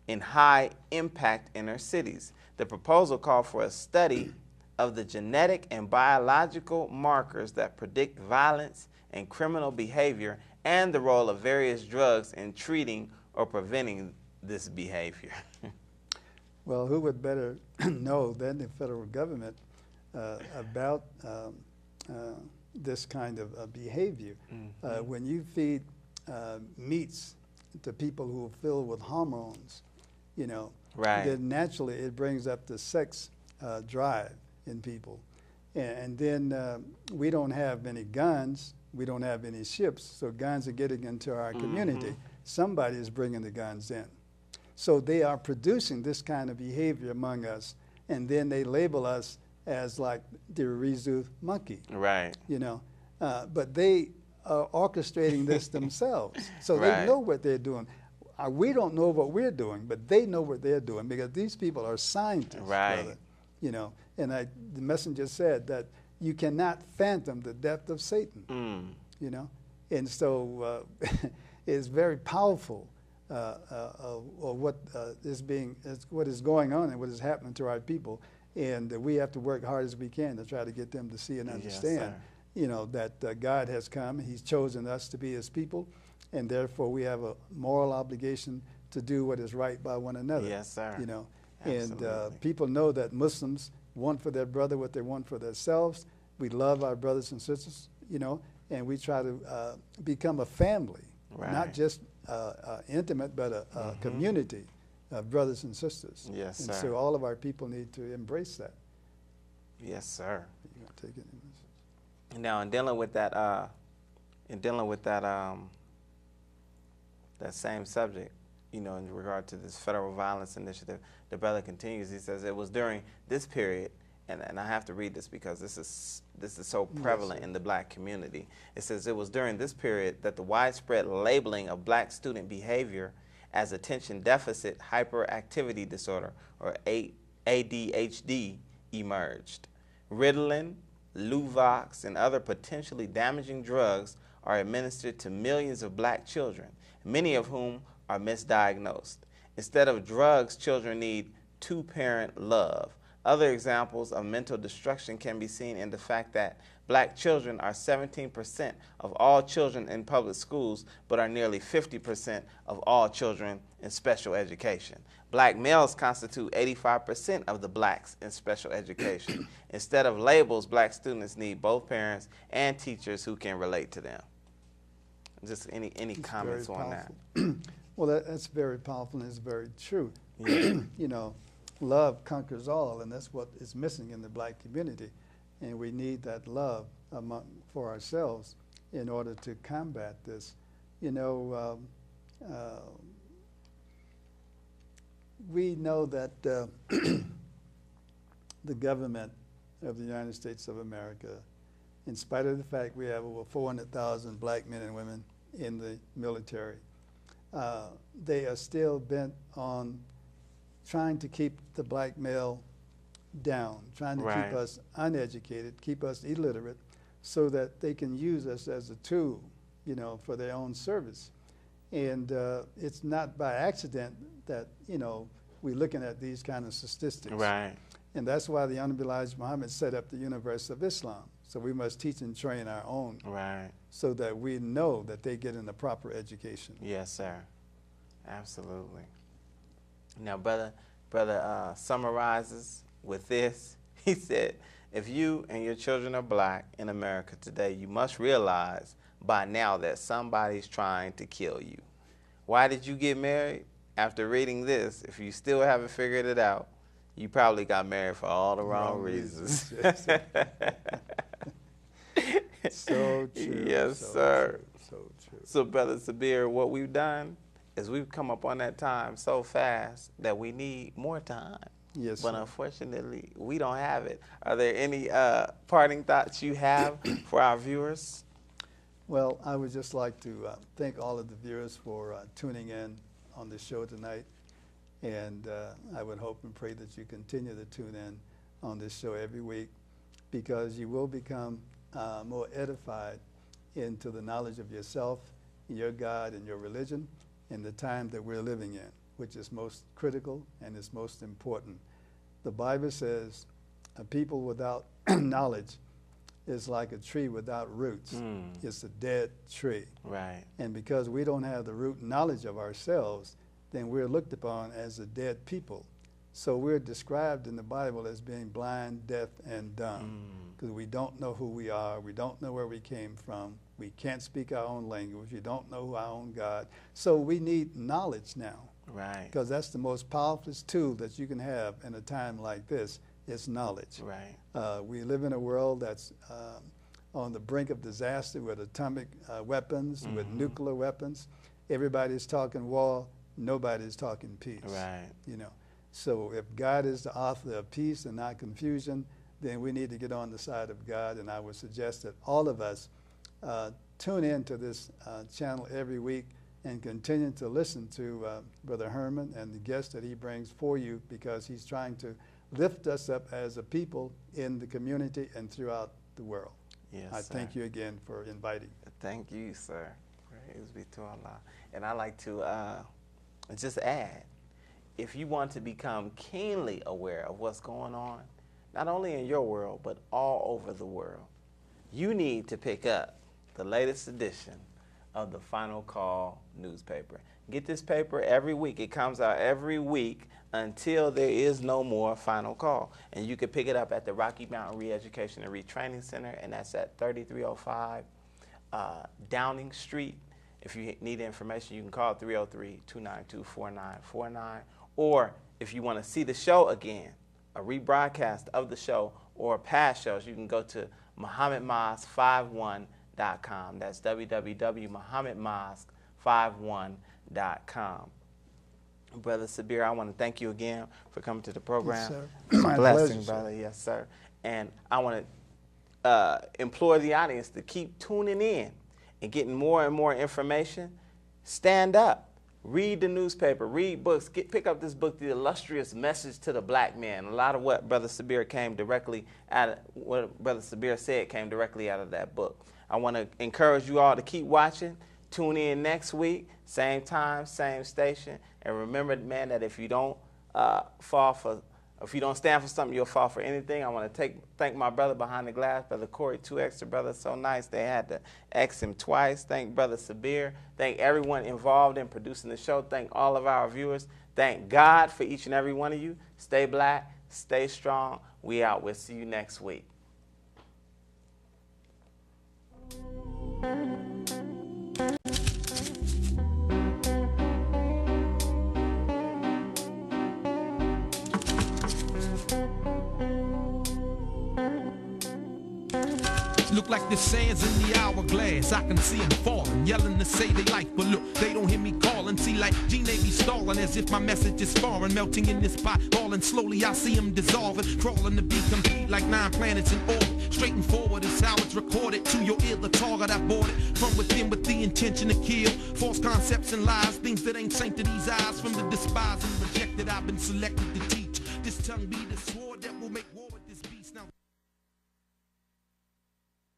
in high-impact inner cities. The proposal called for a study of the genetic and biological markers that predict violence and criminal behavior and the role of various drugs in treating or preventing this behavior. Well, who would better know than the federal government about this kind of behavior? Mm-hmm. When you feed meats to people who are filled with hormones, you know, Right. then naturally it brings up the sex drive in people. And then we don't have many guns, we don't have any ships, so guns are getting into our community. Mm-hmm. Somebody is bringing the guns in. So they are producing this kind of behavior among us, and then they label us as like the Rizu monkey, Right. you know. But they are orchestrating this themselves, so Right. they know what they're doing. We don't know what we're doing, but they know what they're doing because these people are scientists, Right. brother, you know. And the messenger said that you cannot fathom the depth of Satan, you know. And so it's very powerful what is going on and what is happening to our people. And we have to work hard as we can to try to get them to see and understand, you know, that God has come. He's chosen us to be his people, and therefore we have a moral obligation to do what is right by one another. Yes, sir. You know, Absolutely. and people know that Muslims want for their brother what they want for themselves. We love our brothers and sisters, you know, and we try to become a family, Right. not just intimate, but a community of brothers and sisters. Yes, and sir. so all of our people need to embrace that. Yes, sir. You want to take it? Now, in dealing with that, that same subject, you know, in regard to this federal violence initiative, the brother continues. He says it was during this period, and I have to read this because this is so prevalent in the black community. It says it was during this period that the widespread labeling of black student behavior as attention deficit hyperactivity disorder, or ADHD, emerged. Ritalin, Luvox, and other potentially damaging drugs are administered to millions of black children, many of whom are misdiagnosed. Instead of drugs, children need two-parent love. Other examples of mental destruction can be seen in the fact that black children are 17% of all children in public schools, but are nearly 50% of all children in special education. Black males constitute 85% of the blacks in special education. Instead of labels, black students need both parents and teachers who can relate to them. Just any comments on that? Well, that's very powerful and it's very true. Yeah. You know, love conquers all, and that's what is missing in the black community. And we need that love for ourselves in order to combat this. You know, we know that the government of the United States of America, in spite of the fact we have over 400,000 black men and women in the military, they are still bent on trying to keep the black male down, trying to Right. keep us uneducated, keep us illiterate, so that they can use us as a tool, you know, for their own service. And it's not by accident that, you know, we're looking at these kind of statistics. Right. And that's why the Honorable Elijah Muhammad set up the University of Islam. So we must teach and train our own, Right. so that we know that they get in a proper education. Yes, sir. Absolutely. Now, brother summarizes with this. He said, if you and your children are black in America today, you must realize by now that somebody's trying to kill you. Why did you get married? After reading this, if you still haven't figured it out, you probably got married for all the wrong reasons. So true. Yes, so sir. True, so true. So, Brother Sabir, what we've done is we've come up on that time so fast that we need more time. Yes, But sir. unfortunately, we don't have it. Are there any parting thoughts you have for our viewers? Well, I would just like to thank all of the viewers for tuning in on the show tonight. And I would hope and pray that you continue to tune in on this show every week, because you will become more edified into the knowledge of yourself, your God, and your religion in the time that we're living in. which is most critical and is most important. The Bible says a people without knowledge is like a tree without roots. It's a dead tree. Right. And because we don't have the root knowledge of ourselves, then we're looked upon as a dead people. So we're described in the Bible as being blind, deaf, and dumb, because we don't know who we are. We don't know where we came from. We can't speak our own language. We don't know our own God. So we need knowledge now. Right. Because that's the most powerful tool that you can have in a time like this, is knowledge. Right. We live in a world that's on the brink of disaster with atomic weapons, with nuclear weapons. Everybody's talking war. Nobody's talking peace. Right. You know. So if God is the author of peace and not confusion, then we need to get on the side of God. And I would suggest that all of us tune in to this channel every week and continue to listen to Brother Herman and the guests that he brings for you, because he's trying to lift us up as a people in the community and throughout the world. Yes, I sir. thank you again for inviting. Thank you, sir. Praise be to Allah. And I like to just add, if you want to become keenly aware of what's going on, not only in your world, but all over the world, you need to pick up the latest edition of the Final Call newspaper. Get this paper every week. It comes out every week until there is no more Final Call. And you can pick it up at the Rocky Mountain Re-Education and Retraining Center, and that's at 3305 Downing Street. If you need information, you can call 303-292-4949. Or if you want to see the show again, a rebroadcast of the show or past shows, you can go to MuhammadMosque51.com. That's www.MuhammadMosque51.com. Brother Sabir, I want to thank you again for coming to the program. Yes, sir. It's a My blessing, pleasure, brother. Yes, sir. And I want to implore the audience to keep tuning in and getting more and more information. Stand up. Read the newspaper. Read books. Pick up this book, The Illustrious Message to the Black Man. A lot of what Brother Sabir said came directly out of that book. I want to encourage you all to keep watching. Tune in next week, same time, same station. And remember, man, that if you don't if you don't stand for something, you'll fall for anything. I want to thank my brother behind the glass, Brother Corey, 2 extra brothers, so nice. They had to X him twice. Thank Brother Sabir. Thank everyone involved in producing the show. Thank all of our viewers. Thank God for each and every one of you. Stay black, stay strong. We out. We'll see you next week. Look like the sands in the hourglass. I can see them falling, yelling to say they like, but look, they don't hear me calling. See, like Gene, they be stalling as if my message is foreign, melting in this pot, falling slowly. I see them dissolving, crawling to be complete like 9 planets in orbit. Straight and forward is how it's recorded. To your ear, the target I boarded from within with the intention to kill. False concepts and lies, things that ain't sank to these eyes. From the despised and rejected, I've been selected to teach. This tongue be the sword.